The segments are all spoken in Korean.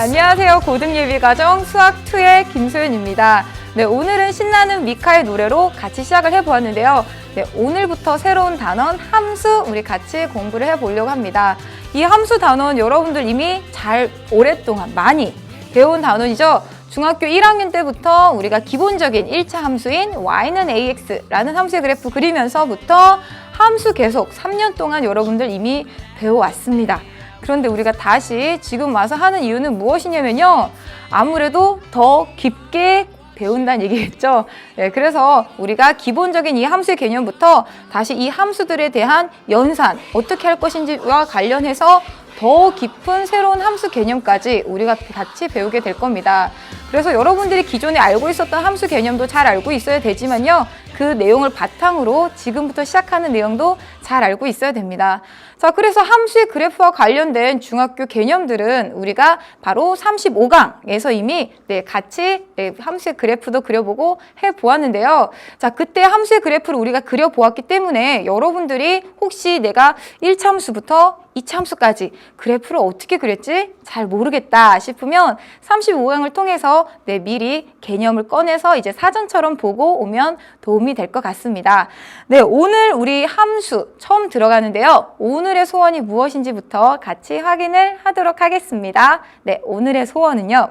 안녕하세요. 고등예비과정 수학2의 김소연입니다. 네, 오늘은 신나는 미카의 노래로 같이 시작을 해보았는데요. 네, 오늘부터 새로운 단원 함수 우리 같이 공부를 해보려고 합니다. 이 함수 단원 여러분들 이미 잘 오랫동안 많이 배운 단원이죠. 중학교 1학년 때부터 우리가 기본적인 1차 함수인 y는 ax라는 함수의 그래프 그리면서부터 함수 계속 3년 동안 여러분들 이미 배워왔습니다. 그런데 우리가 다시 지금 와서 하는 이유는 무엇이냐면요. 아무래도 더 깊게 배운다는 얘기겠죠. 네, 그래서 우리가 기본적인 이 함수의 개념부터 다시 이 함수들에 대한 연산, 어떻게 할 것인지와 관련해서 더 깊은 새로운 함수 개념까지 우리가 같이 배우게 될 겁니다. 그래서 여러분들이 기존에 알고 있었던 함수 개념도 잘 알고 있어야 되지만요. 그 내용을 바탕으로 지금부터 시작하는 내용도 잘 알고 있어야 됩니다. 자, 그래서 함수의 그래프와 관련된 중학교 개념들은 우리가 바로 35강에서 이미 같이 함수의 그래프도 그려보고 해보았는데요. 자, 그때 함수의 그래프를 우리가 그려보았기 때문에 여러분들이 혹시 내가 1차 함수부터 2차 함수까지 그래프를 어떻게 그렸지? 잘 모르겠다 싶으면 35강을 통해서 미리 개념을 꺼내서 이제 사전처럼 보고 오면 도움이 될 것 같습니다. 네, 오늘 우리 함수 처음 들어가는데요. 오늘의 소원이 무엇인지부터 같이 확인을 하도록 하겠습니다. 네, 오늘의 소원은요.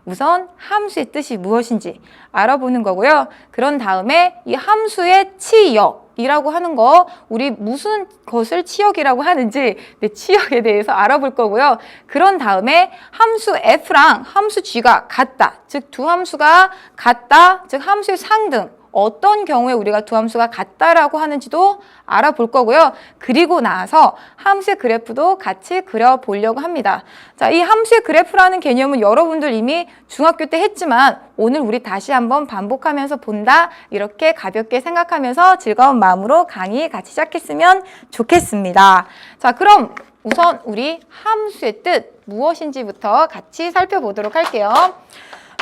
우선 함수의 뜻이 무엇인지 알아보는 거고요. 그런 다음에 이 함수의 치역이라고 하는 거, 우리 무슨 것을 치역이라고 하는지 치역에 대해서 알아볼 거고요. 그런 다음에 함수 f랑 함수 g가 같다. 즉 두 함수가 같다. 즉 함수의 상등. 어떤 경우에 우리가 두 함수가 같다라고 하는지도 알아볼 거고요. 그리고 나서 함수의 그래프도 같이 그려보려고 합니다. 자, 이 함수의 그래프라는 개념은 여러분들 이미 중학교 때 했지만 오늘 우리 다시 한번 반복하면서 본다. 이렇게 가볍게 생각하면서 즐거운 마음으로 강의 같이 시작했으면 좋겠습니다. 자, 그럼 우선 우리 함수의 뜻 무엇인지부터 같이 살펴보도록 할게요.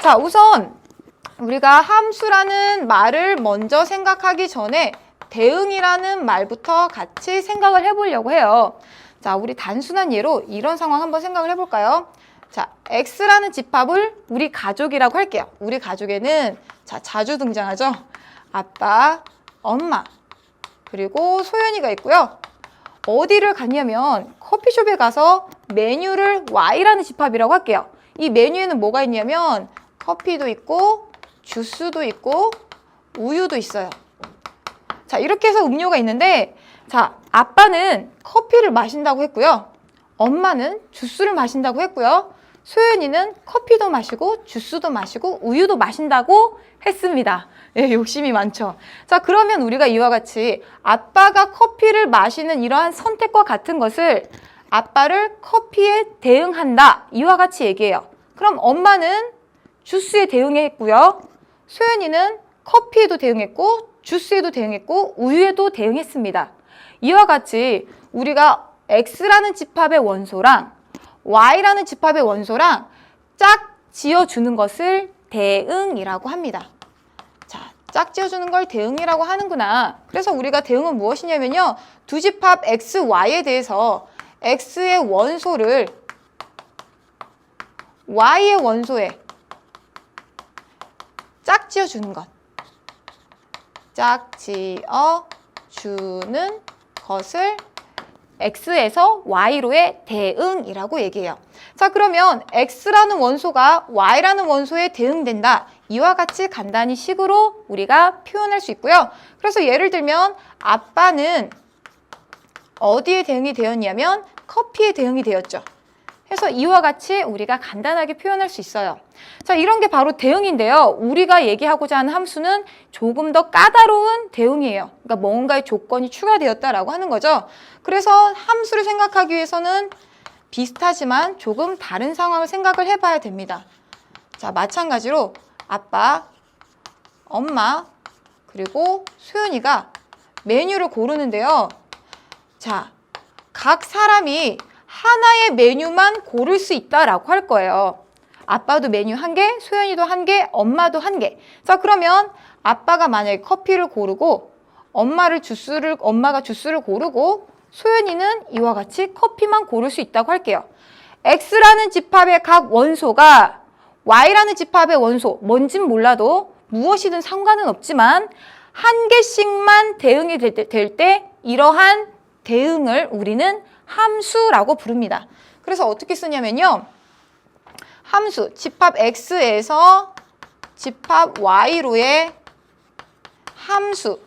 자, 우선 우리가 함수라는 말을 먼저 생각하기 전에 대응이라는 말부터 같이 생각을 해보려고 해요. 자, 우리 단순한 예로 이런 상황 한번 생각을 해볼까요? 자, X라는 집합을 우리 가족이라고 할게요. 우리 가족에는 자주 등장하죠. 아빠, 엄마, 그리고 소연이가 있고요. 어디를 갔냐면 커피숍에 가서 메뉴를 Y라는 집합이라고 할게요. 이 메뉴에는 뭐가 있냐면 커피도 있고 주스도 있고 우유도 있어요. 자, 이렇게 해서 음료가 있는데, 자, 아빠는 커피를 마신다고 했고요. 엄마는 주스를 마신다고 했고요. 소연이는 커피도 마시고 주스도 마시고 우유도 마신다고 했습니다. 예, 욕심이 많죠. 자, 그러면 우리가 이와 같이 아빠가 커피를 마시는 이러한 선택과 같은 것을 아빠를 커피에 대응한다. 이와 같이 얘기해요. 그럼 엄마는 주스에 대응했고요. 소연이는 커피에도 대응했고 주스에도 대응했고 우유에도 대응했습니다. 이와 같이 우리가 X라는 집합의 원소랑 Y라는 집합의 원소랑 짝 지어주는 것을 대응이라고 합니다. 자, 짝 지어주는 걸 대응이라고 하는구나. 그래서 우리가 대응은 무엇이냐면요. 두 집합 X, Y에 대해서 X의 원소를 Y의 원소에 짝 지어주는 것. 짝 지어주는 것을 X에서 Y로의 대응이라고 얘기해요. 자, 그러면 X라는 원소가 Y라는 원소에 대응된다. 이와 같이 간단히 식으로 우리가 표현할 수 있고요. 그래서 예를 들면 아빠는 어디에 대응이 되었냐면 커피에 대응이 되었죠. 그래서 이와 같이 우리가 간단하게 표현할 수 있어요. 자, 이런 게 바로 대응인데요. 우리가 얘기하고자 하는 함수는 조금 더 까다로운 대응이에요. 그러니까 뭔가의 조건이 추가되었다라고 하는 거죠. 그래서 함수를 생각하기 위해서는 비슷하지만 조금 다른 상황을 생각을 해봐야 됩니다. 자, 마찬가지로 아빠, 엄마, 그리고 소연이가 메뉴를 고르는데요. 자, 각 사람이 하나의 메뉴만 고를 수 있다라고 할 거예요. 아빠도 메뉴 1개, 소연이도 1개, 엄마도 1개. 자, 그러면 아빠가 만약에 커피를 고르고 엄마가 주스를 고르고 소연이는 이와 같이 커피만 고를 수 있다고 할게요. x라는 집합의 각 원소가 y라는 집합의 원소, 뭔진 몰라도 무엇이든 상관은 없지만 한 개씩만 대응이 될 때 이러한 대응을 우리는 함수라고 부릅니다. 그래서 어떻게 쓰냐면요. 함수, 집합 x에서 집합 y로의 함수.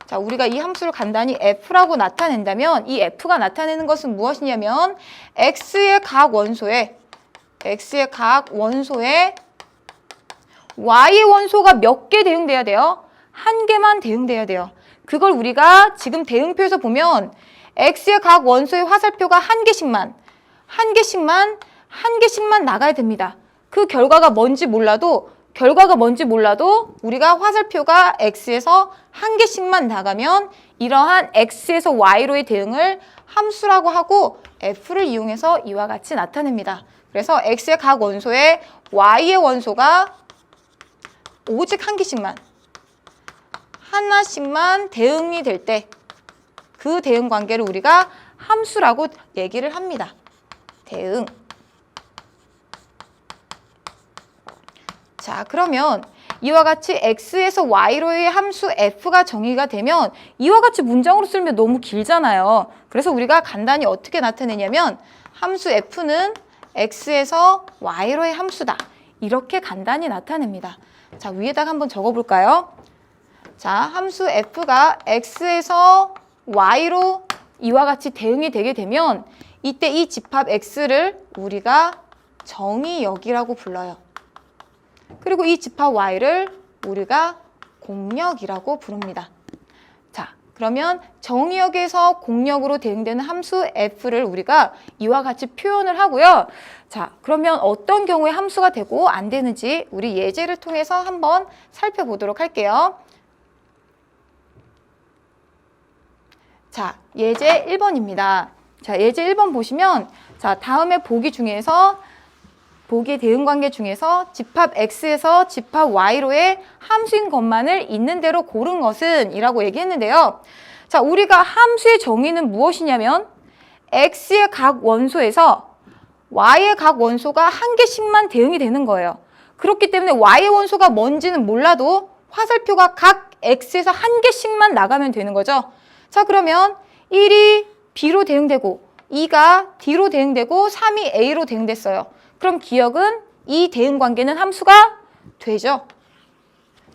자, 우리가 이 함수를 간단히 f라고 나타낸다면 이 f가 나타내는 것은 무엇이냐면 x의 각 원소에 y의 원소가 몇 개 대응돼야 돼요? 한 개만 대응돼야 돼요. 그걸 우리가 지금 대응표에서 보면 x의 각 원소의 화살표가 한 개씩만 나가야 됩니다. 그 결과가 뭔지 몰라도 우리가 화살표가 x에서 한 개씩만 나가면 이러한 x에서 y로의 대응을 함수라고 하고 f를 이용해서 이와 같이 나타냅니다. 그래서 x의 각 원소에 y의 원소가 오직 한 개씩만 하나씩만 대응이 될 때 그 대응 관계를 우리가 함수라고 얘기를 합니다. 대응. 자, 그러면 이와 같이 x에서 y로의 함수 f가 정의가 되면 이와 같이 문장으로 쓰면 너무 길잖아요. 그래서 우리가 간단히 어떻게 나타내냐면 함수 f는 x에서 y로의 함수다. 이렇게 간단히 나타냅니다. 자, 위에다가 한번 적어볼까요? 자, 함수 f가 x에서 y로 이와 같이 대응이 되게 되면 이때 이 집합 x를 우리가 정의역이라고 불러요. 그리고 이 집합 y를 우리가 공역이라고 부릅니다. 자, 그러면 정의역에서 공역으로 대응되는 함수 f를 우리가 이와 같이 표현을 하고요. 자, 그러면 어떤 경우에 함수가 되고 안 되는지 우리 예제를 통해서 한번 살펴보도록 할게요. 자, 예제 1번입니다. 자, 예제 1번 보시면 자, 다음에 보기의 대응 관계 중에서 집합 x에서 집합 y로의 함수인 것만을 있는 대로 고른 것은 이라고 얘기했는데요. 자, 우리가 함수의 정의는 무엇이냐면 x의 각 원소에서 y의 각 원소가 한 개씩만 대응이 되는 거예요. 그렇기 때문에 y의 원소가 뭔지는 몰라도 화살표가 각 x에서 한 개씩만 나가면 되는 거죠. 자, 그러면 1이 b로 대응되고 2가 d로 대응되고 3이 a로 대응됐어요. 그럼 기억은 이 대응 관계는 함수가 되죠.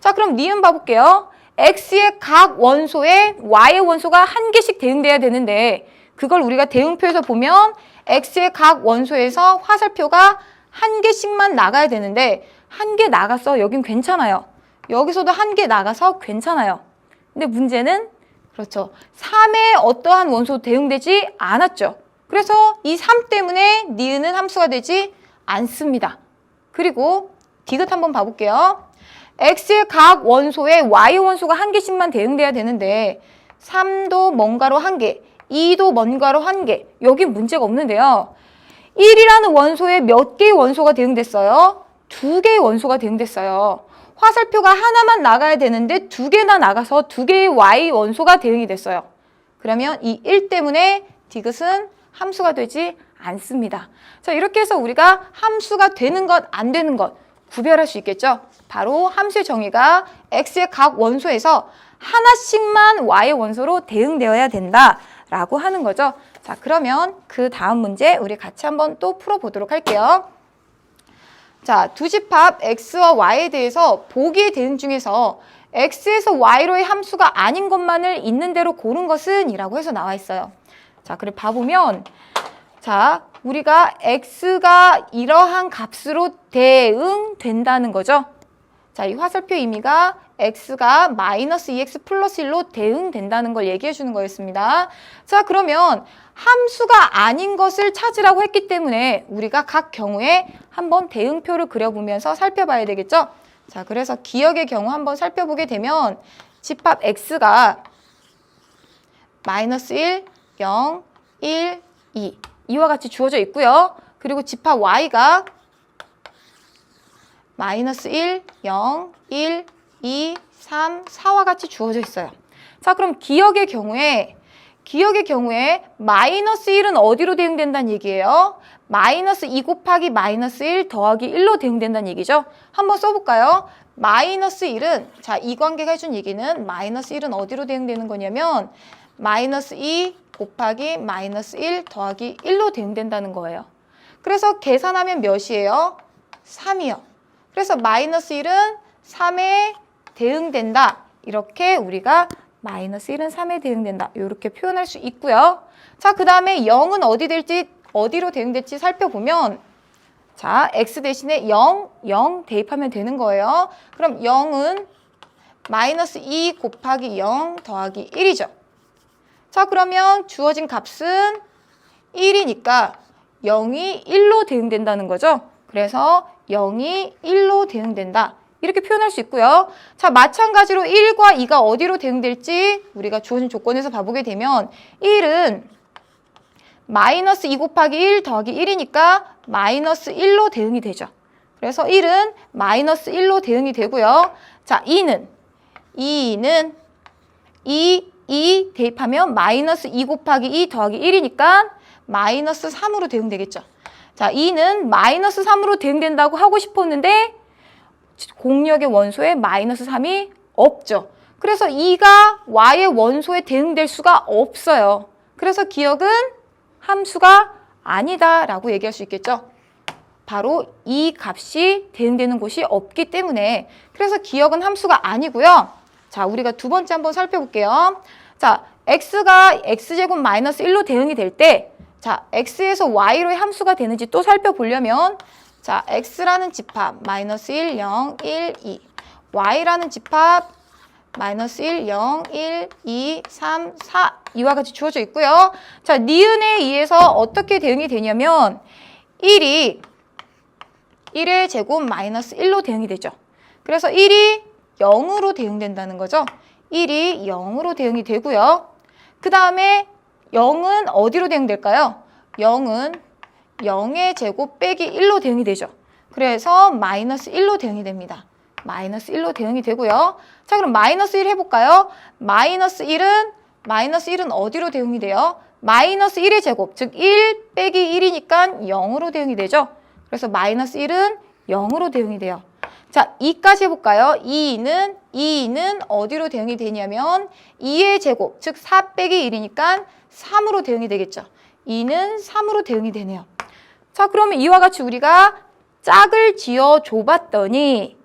자, 그럼 니은 봐볼게요. x의 각 원소에 y의 원소가 한 개씩 대응돼야 되는데 그걸 우리가 대응표에서 보면 x의 각 원소에서 화살표가 한 개씩만 나가야 되는데 한 개 나갔어. 여긴 괜찮아요. 여기서도 한 개 나가서 괜찮아요. 근데 문제는 그렇죠. 3의 어떠한 원소 대응되지 않았죠. 그래서 이 3 때문에 니은은 함수가 되지 않습니다. 그리고 디귿 한번 봐볼게요. x의 각 원소에 y의 원소가 한 개씩만 대응돼야 되는데 3도 뭔가로 한 개, 2도 뭔가로 한 개. 여기 문제가 없는데요. 1이라는 원소에 몇 개의 원소가 대응됐어요? 2개의 원소가 대응됐어요. 화살표가 하나만 나가야 되는데 2개나 나가서 2개의 y 원소가 대응이 됐어요. 그러면 이 1 때문에 디귿은 함수가 되지 않습니다. 자, 이렇게 해서 우리가 함수가 되는 것, 안 되는 것 구별할 수 있겠죠? 바로 함수의 정의가 x의 각 원소에서 하나씩만 y의 원소로 대응되어야 된다라고 하는 거죠. 자, 그러면 그 다음 문제 우리 같이 한번 또 풀어보도록 할게요. 자, 두 집합 x와 y에 대해서 보기의 대응 중에서 x에서 y로의 함수가 아닌 것만을 있는 대로 고른 것은 이라고 해서 나와 있어요. 자, 그래 봐보면 자, 우리가 x가 이러한 값으로 대응된다는 거죠. 자, 이 화살표 의미가 x가 마이너스 2x 플러스 1로 대응된다는 걸 얘기해 주는 거였습니다. 자, 그러면 함수가 아닌 것을 찾으라고 했기 때문에 우리가 각 경우에 한번 대응표를 그려보면서 살펴봐야 되겠죠. 자, 그래서 기역의 경우 한번 살펴보게 되면 집합 x가 마이너스 1, 0, 1, 2 이와 같이 주어져 있고요. 그리고 집합 y가 마이너스 1, 0, 1, 2, 3, 4와 같이 주어져 있어요. 자, 그럼 기역의 경우에 기억의 경우에 마이너스 1은 어디로 대응된다는 얘기예요? 마이너스 2 곱하기 마이너스 1 더하기 1로 대응된다는 얘기죠. 한번 써볼까요? 마이너스 1은, 자, 이 관계가 해준 얘기는 마이너스 1은 어디로 대응되는 거냐면 마이너스 2 곱하기 마이너스 1 더하기 1로 대응된다는 거예요. 그래서 계산하면 몇이에요? 3이요. 그래서 마이너스 1은 3에 대응된다. 이렇게 우리가 마이너스 1은 3에 대응된다. 이렇게 표현할 수 있고요. 자, 그 다음에 0은 어디로 대응될지 살펴보면, 자, x 대신에 0 대입하면 되는 거예요. 그럼 0은 마이너스 2 곱하기 0 더하기 1이죠. 자, 그러면 주어진 값은 1이니까 0이 1로 대응된다는 거죠. 그래서 0이 1로 대응된다. 이렇게 표현할 수 있고요. 자, 마찬가지로 1과 2가 어디로 대응될지 우리가 주어진 조건에서 봐보게 되면 1은 마이너스 2 곱하기 1 더하기 1이니까 마이너스 1로 대응이 되죠. 그래서 1은 마이너스 1로 대응이 되고요. 자, 2는 2 대입하면 마이너스 2 곱하기 2 더하기 1이니까 마이너스 3으로 대응되겠죠. 자, 2는 마이너스 3으로 대응된다고 하고 싶었는데 공역의 원소에 마이너스 3이 없죠. 그래서 2가 y의 원소에 대응될 수가 없어요. 그래서 기억은 함수가 아니다 라고 얘기할 수 있겠죠. 바로 이 값이 대응되는 곳이 없기 때문에. 그래서 기억은 함수가 아니고요. 자, 우리가 두 번째 한번 살펴볼게요. 자, x가 x제곱 마이너스 1로 대응이 될 때, 자, x에서 y로의 함수가 되는지 또 살펴보려면, 자, x라는 집합 마이너스 1, 0, 1, 2, y라는 집합 마이너스 1, 0, 1, 2, 3, 4 이와 같이 주어져 있고요. 자, 니은에 의해서 어떻게 대응이 되냐면 1의 제곱 마이너스 1로 대응이 되죠. 그래서 1이 0으로 대응된다는 거죠. 1이 0으로 대응이 되고요. 그 다음에 0은 어디로 대응될까요? 0은 0의 제곱 빼기 1로 대응이 되죠. 그래서 마이너스 1로 대응이 됩니다. 마이너스 1로 대응이 되고요. 자, 그럼 마이너스 1 해볼까요? 마이너스 1은 어디로 대응이 돼요? 마이너스 1의 제곱, 즉 1 빼기 1이니까 0으로 대응이 되죠. 그래서 마이너스 1은 0으로 대응이 돼요. 자, 2까지 해볼까요? 2는 어디로 대응이 되냐면 2의 제곱, 즉 4 빼기 1이니까 3으로 대응이 되겠죠. 2는 3으로 대응이 되네요. 자, 그러면 이와 같이 우리가 짝을 지어 줘봤더니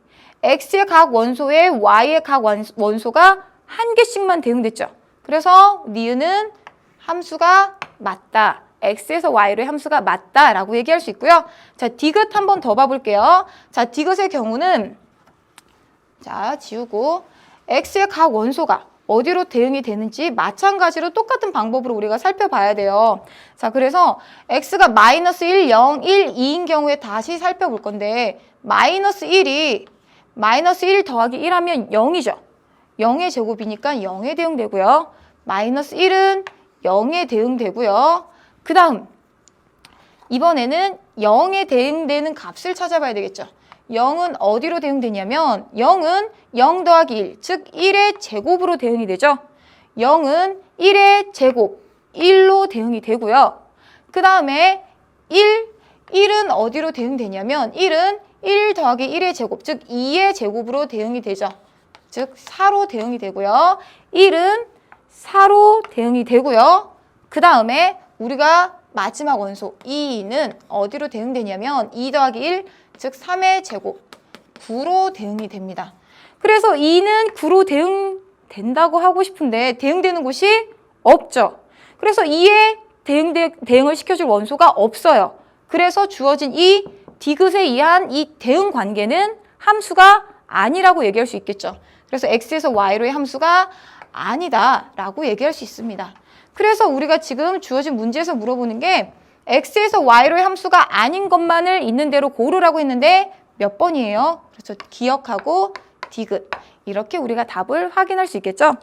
x의 각 원소에 y의 각 원소가 한 개씩만 대응됐죠. 그래서 니은은 함수가 맞다. x에서 y로의 함수가 맞다라고 얘기할 수 있고요. 자, 디귿 한번 더 봐볼게요. 자, 디귿의 경우는, 자, 지우고 x의 각 원소가 어디로 대응이 되는지 마찬가지로 똑같은 방법으로 우리가 살펴봐야 돼요. 자, 그래서 x가 마이너스 1, 0, 1, 2인 경우에 다시 살펴볼 건데 마이너스 1이 마이너스 1 더하기 1 하면 0이죠. 0의 제곱이니까 0에 대응되고요. 마이너스 1은 0에 대응되고요. 그 다음 이번에는 0에 대응되는 값을 찾아봐야 되겠죠. 0은 어디로 대응되냐면 0은 0 더하기 1, 즉 1의 제곱으로 대응이 되죠. 0은 1의 제곱, 1로 대응이 되고요. 그 다음에 1은 어디로 대응되냐면 1은 1 더하기 1의 제곱, 즉 2의 제곱으로 대응이 되죠. 즉 4로 대응이 되고요. 1은 4로 대응이 되고요. 그 다음에 우리가 마지막 원소 2는 어디로 대응되냐면 2 더하기 1, 즉 3의 제곱, 9로 대응이 됩니다. 그래서 2는 9로 대응된다고 하고 싶은데 대응되는 곳이 없죠. 그래서 2에 대응을 시켜줄 원소가 없어요. 그래서 주어진 이 디귿에 의한 이 대응 관계는 함수가 아니라고 얘기할 수 있겠죠. 그래서 x에서 y로의 함수가 아니다라고 얘기할 수 있습니다. 그래서 우리가 지금 주어진 문제에서 물어보는 게 x에서 y로의 함수가 아닌 것만을 있는 대로 고르라고 했는데 몇 번이에요? 그래서 기억하고 디귿 이렇게 우리가 답을 확인할 수 있겠죠.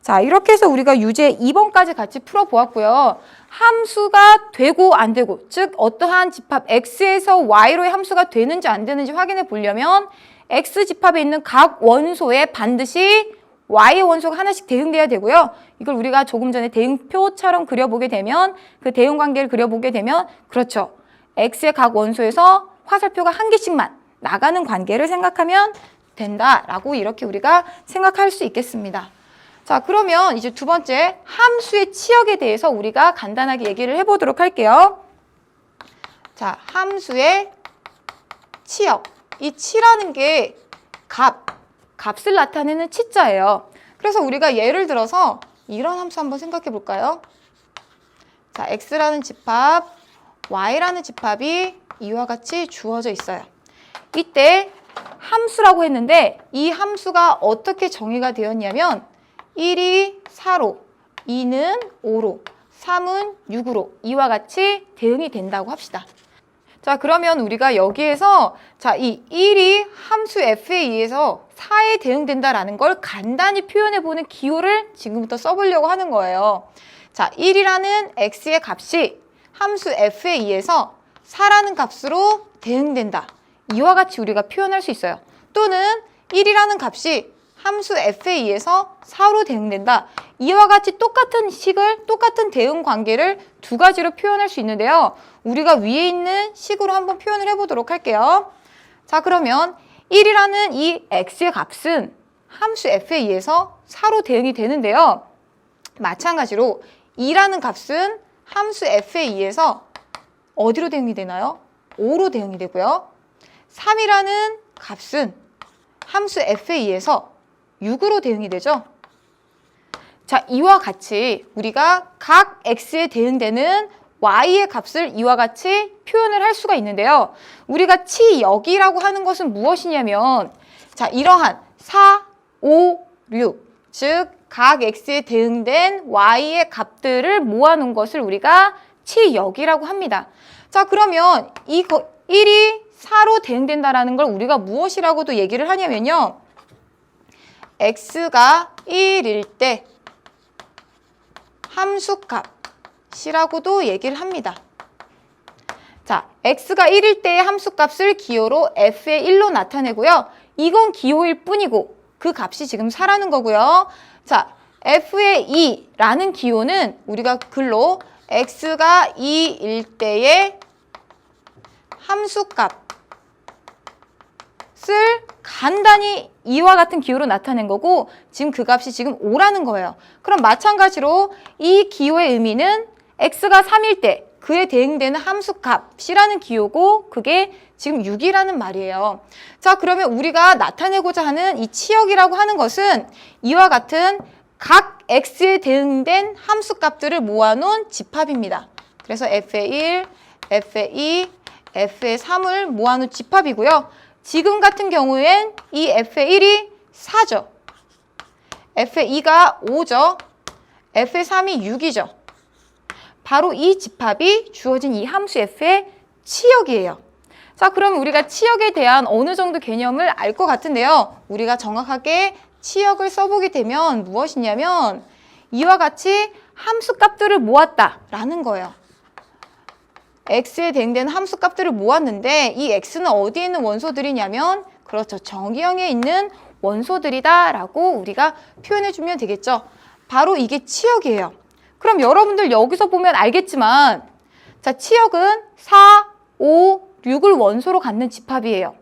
자, 이렇게 해서 우리가 유제 2번까지 같이 풀어보았고요. 함수가 되고 안 되고, 즉 어떠한 집합 x에서 y로의 함수가 되는지 안 되는지 확인해 보려면 x 집합에 있는 각 원소에 반드시 y의 원소가 하나씩 대응돼야 되고요. 이걸 우리가 조금 전에 대응표처럼 그려보게 되면 그 대응 관계를 그려보게 되면 그렇죠. x의 각 원소에서 화살표가 한 개씩만 나가는 관계를 생각하면 된다라고 이렇게 우리가 생각할 수 있겠습니다. 자, 그러면 이제 두 번째 함수의 치역에 대해서 우리가 간단하게 얘기를 해보도록 할게요. 자, 함수의 치역. 이 치라는 게 값을 나타내는 치자예요. 그래서 우리가 예를 들어서 이런 함수 한번 생각해 볼까요? 자, x라는 집합, y라는 집합이 이와 같이 주어져 있어요. 이때 함수라고 했는데 이 함수가 어떻게 정의가 되었냐면 1이 4로, 2는 5로, 3은 6으로 이와 같이 대응이 된다고 합시다. 자, 그러면 우리가 여기에서 자, 이 1이 함수 f에 의해서 4에 대응된다라는 걸 간단히 표현해보는 기호를 지금부터 써보려고 하는 거예요. 자, 1이라는 x의 값이 함수 f에 의해서 4라는 값으로 대응된다. 이와 같이 우리가 표현할 수 있어요. 또는 1이라는 값이 함수 f에 의해서 4로 대응된다. 이와 같이 똑같은 대응 관계를 두 가지로 표현할 수 있는데요. 우리가 위에 있는 식으로 한번 표현을 해보도록 할게요. 자, 그러면 1이라는 이 x의 값은 함수 f에 의해서 4로 대응이 되는데요. 마찬가지로 2라는 값은 함수 f에 의해서 어디로 대응이 되나요? 5로 대응이 되고요. 3이라는 값은 함수 f에 의해서 6으로 대응이 되죠. 자, 이와 같이 우리가 각 x에 대응되는 y의 값을 이와 같이 표현을 할 수가 있는데요. 우리가 치역이라고 하는 것은 무엇이냐면 자, 이러한 4, 5, 6, 즉 각 x에 대응된 y의 값들을 모아놓은 것을 우리가 치역이라고 합니다. 자, 그러면 이 1이 4로 대응된다라는 걸 우리가 무엇이라고도 얘기를 하냐면요. x가 1일 때 함수값이라고도 얘기를 합니다. 자, x가 1일 때의 함수값을 기호로 f의 1로 나타내고요. 이건 기호일 뿐이고 그 값이 지금 4라는 거고요. 자, f의 2라는 기호는 우리가 글로 x가 2일 때의 함수값을 간단히 이와 같은 기호로 나타낸 거고 지금 그 값이 지금 5라는 거예요. 그럼 마찬가지로 이 기호의 의미는 x가 3일 때 그에 대응되는 함수값이라는 기호고 그게 지금 6이라는 말이에요. 자, 그러면 우리가 나타내고자 하는 이 치역이라고 하는 것은 이와 같은 각 x에 대응된 함수값들을 모아놓은 집합입니다. 그래서 f의 1, f의 2, f의 3을 모아놓은 집합이고요. 지금 같은 경우엔 이 f의 1이 4죠. f의 2가 5죠. f의 3이 6이죠. 바로 이 집합이 주어진 이 함수 f의 치역이에요. 자, 그럼 우리가 치역에 대한 어느 정도 개념을 알 것 같은데요. 우리가 정확하게 치역을 써보게 되면 무엇이냐면 이와 같이 함수값들을 모았다라는 거예요. x에 대응되는 함수값들을 모았는데 이 x는 어디에 있는 원소들이냐면 그렇죠. 정의형에 있는 원소들이다라고 우리가 표현해주면 되겠죠. 바로 이게 치역이에요. 그럼 여러분들 여기서 보면 알겠지만 자, 치역은 4, 5, 6을 원소로 갖는 집합이에요.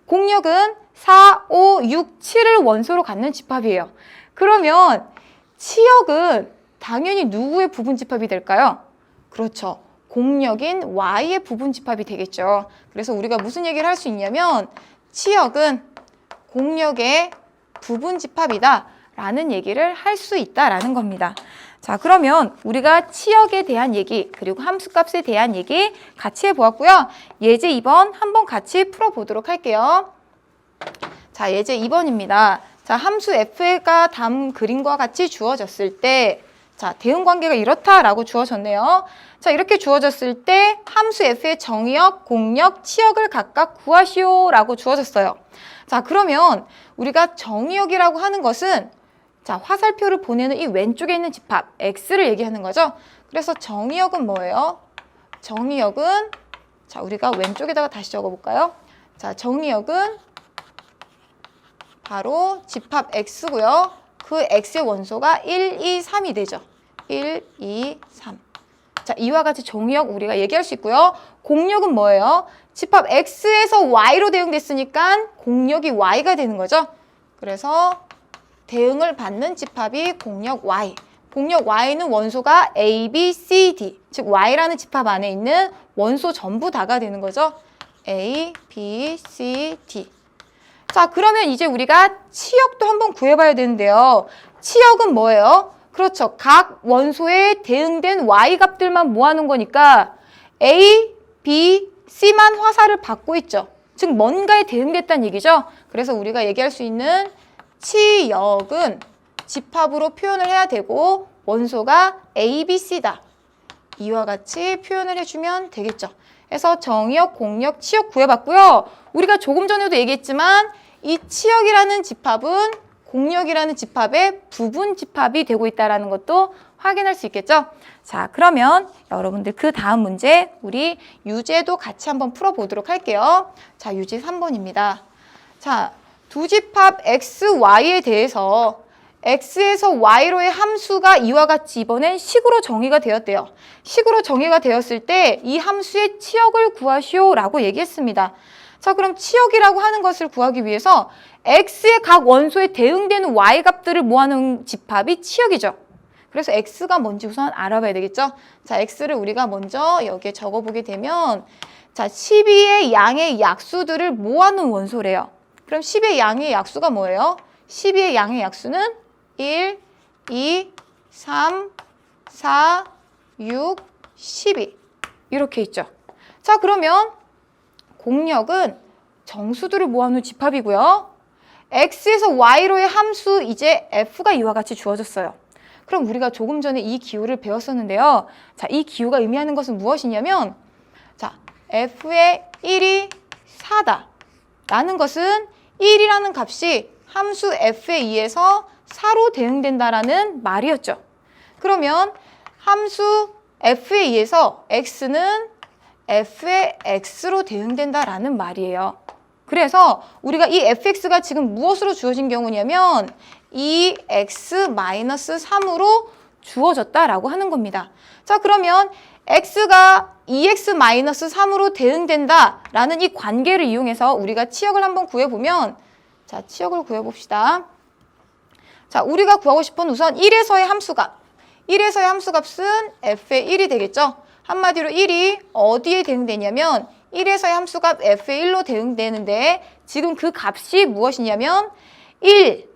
공역은 4, 5, 6, 7을 원소로 갖는 집합이에요. 그러면 치역은 당연히 누구의 부분집합이 될까요? 그렇죠. 공역인 y의 부분집합이 되겠죠. 그래서 우리가 무슨 얘기를 할 수 있냐면 치역은 공역의 부분집합이다 라는 얘기를 할 수 있다라는 겁니다. 자, 그러면 우리가 치역에 대한 얘기 그리고 함수값에 대한 얘기 같이 해보았고요. 예제 2번 한번 같이 풀어보도록 할게요. 자, 예제 2번입니다. 자, 함수 f가 다음 그림과 같이 주어졌을 때 자, 대응 관계가 이렇다라고 주어졌네요. 자, 이렇게 주어졌을 때 함수 f의 정의역, 공역, 치역을 각각 구하시오라고 주어졌어요. 자, 그러면 우리가 정의역이라고 하는 것은 자, 화살표를 보내는 이 왼쪽에 있는 집합 x를 얘기하는 거죠. 그래서 정의역은 뭐예요? 정의역은 자, 우리가 왼쪽에다가 다시 적어볼까요? 자, 정의역은 바로 집합 x고요. 그 x의 원소가 1, 2, 3이 되죠. 1, 2, 3. 자, 이와 같이 정의역 우리가 얘기할 수 있고요. 공역은 뭐예요? 집합 x에서 y로 대응됐으니까 공역이 y가 되는 거죠. 그래서 대응을 받는 집합이 공역 y. 공역 y는 원소가 a, b, c, d. 즉 y라는 집합 안에 있는 원소 전부 다가 되는 거죠. a, b, c, d. 자, 그러면 이제 우리가 치역도 한번 구해봐야 되는데요. 치역은 뭐예요? 그렇죠. 각 원소에 대응된 y 값들만 모아놓은 거니까 A, B, C만 화살을 받고 있죠. 즉 뭔가에 대응됐다는 얘기죠. 그래서 우리가 얘기할 수 있는 치역은 집합으로 표현을 해야 되고 원소가 A, B, C다. 이와 같이 표현을 해주면 되겠죠. 그래서 정역, 공역, 치역 구해봤고요. 우리가 조금 전에도 얘기했지만 이 치역이라는 집합은 공역이라는 집합의 부분 집합이 되고 있다는 것도 확인할 수 있겠죠? 자, 그러면 여러분들 그 다음 문제 우리 유제도 같이 한번 풀어보도록 할게요. 자, 유제 3번입니다. 자, 두 집합 x, y에 대해서 x에서 y로의 함수가 이와 같이 이번엔 식으로 정의가 되었대요. 식으로 정의가 되었을 때 이 함수의 치역을 구하시오라고 얘기했습니다. 자, 그럼 치역이라고 하는 것을 구하기 위해서 x의 각 원소에 대응되는 y 값들을 모아놓은 집합이 치역이죠. 그래서 x가 뭔지 우선 알아봐야 되겠죠. 자, x를 우리가 먼저 여기에 적어보게 되면 자, 12의 양의 약수들을 모아놓은 원소래요. 그럼 10의 양의 약수가 뭐예요? 12의 양의 약수는 1, 2, 3, 4, 6, 12 이렇게 있죠. 자, 그러면 공역은 정수들을 모아놓은 집합이고요. x에서 y로의 함수 이제 f가 이와 같이 주어졌어요. 그럼 우리가 조금 전에 이 기호를 배웠었는데요. 자, 이 기호가 의미하는 것은 무엇이냐면 자, f의 1이 4다 라는 것은 1이라는 값이 함수 f에 의해서 4로 대응된다라는 말이었죠. 그러면 함수 f에 의해서 x는 f의 x로 대응된다라는 말이에요. 그래서 우리가 이 fx가 지금 무엇으로 주어진 경우냐면 2x-3으로 주어졌다라고 하는 겁니다. 자, 그러면 x가 2x-3으로 대응된다라는 이 관계를 이용해서 우리가 치역을 한번 구해보면 자, 치역을 구해봅시다. 자, 우리가 구하고 싶은 우선 1에서의 함수값. 1에서의 함수값은 f의 1이 되겠죠. 한마디로 1이 어디에 대응되냐면 1에서의 함수값 f의 1로 대응되는데 지금 그 값이 무엇이냐면 1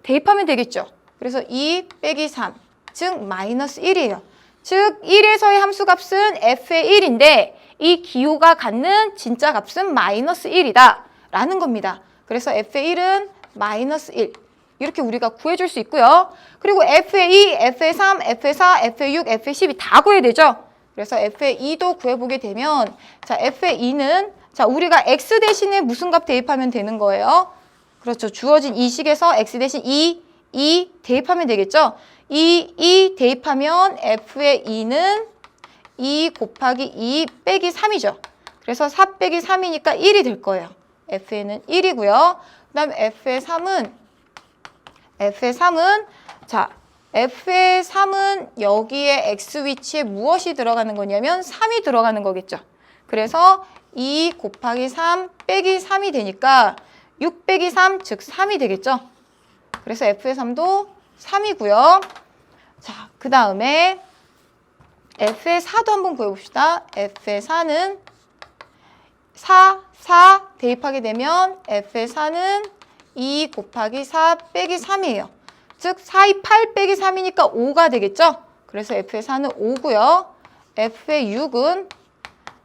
대입하면 되겠죠. 그래서 2 빼기 3, 즉 마이너스 1이에요. 즉 1에서의 함수값은 f의 1인데 이 기호가 갖는 진짜 값은 마이너스 1이다 라는 겁니다. 그래서 f의 1은 마이너스 1 이렇게 우리가 구해줄 수 있고요. 그리고 f의 2, f의 3, f의 4, f의 6, f의 10이 다 구해야 되죠. 그래서 f의 2도 구해보게 되면 자, f의 2는 자, 우리가 x 대신에 무슨 값 대입하면 되는 거예요? 그렇죠. 주어진 이 식에서 x 대신 2 대입하면 되겠죠. 2 대입하면 f의 2는 2 곱하기 2 빼기 3이죠. 그래서 4 빼기 3이니까 1이 될 거예요. f는 1이고요. 그 다음에 f의 3은 자, f의 3은 여기에 x 위치에 무엇이 들어가는 거냐면 3이 들어가는 거겠죠. 그래서 2 곱하기 3 빼기 3이 되니까 6 빼기 3, 즉 3이 되겠죠. 그래서 f의 3도 3이고요. 자, 그 다음에 f의 4도 한번 구해봅시다. f의 4는 4 대입하게 되면 f의 4는 2 곱하기 4 빼기 3이에요. 즉 4이 8 빼기 3이니까 5가 되겠죠. 그래서 f의 4는 5고요. f의 6은